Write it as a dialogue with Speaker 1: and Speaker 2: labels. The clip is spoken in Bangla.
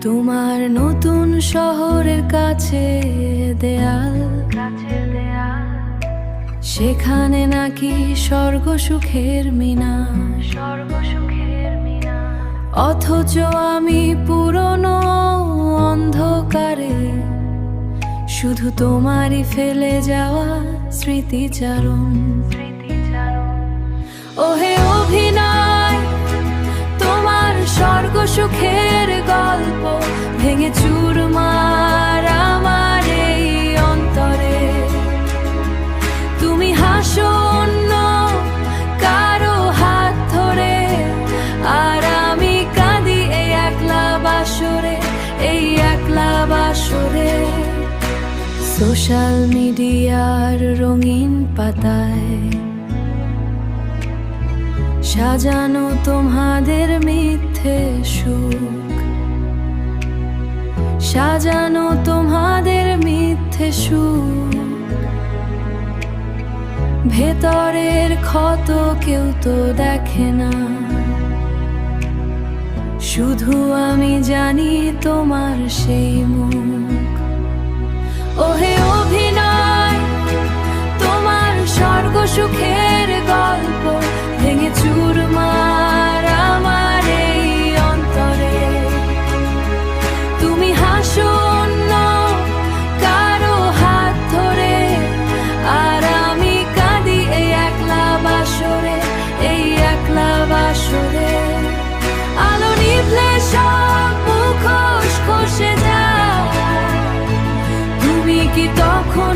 Speaker 1: তোমার নতুন শহরের কাছে দেয়াল, সেখানে নাকি স্বর্গ সুখের মিনার। অথচ আমি পুরনো অন্ধকারে শুধু তোমারই ফেলে যাওয়া স্মৃতিচারণ। ওহে অভিনয়, তোমার স্বর্গ সুখের গল্প ভেঙে চুরমার আমার এই অন্তরে। তুমি হাসো অন্য কারো হাত ধরে, আর আমি কাঁদি এই একলা বাসরে, এই একলা বাসরে। সোশ্যাল মিডিয়ার রঙিন পাতায় সাজানো তোমাদের মিথ্যে সুখ, সাজানো তোমাদের মিথ্যে সুখ। ভেতরের ক্ষত কেউ তো দেখে না, শুধু আমি জানি তোমার সেই মুখ। ওহে অভিনয়, তোমার স্বর্গ সুখের গল্প ভেঙে চুরমার আমার এই অন্তরে। তুমি হাসো অন্য কারো হাত ধরে, আর আমি কাঁদি এই একলা বাসরে, এই একলা বাসরে। আলো নিভলে সব মুখোশ খসে যায়, তুমি কি তখন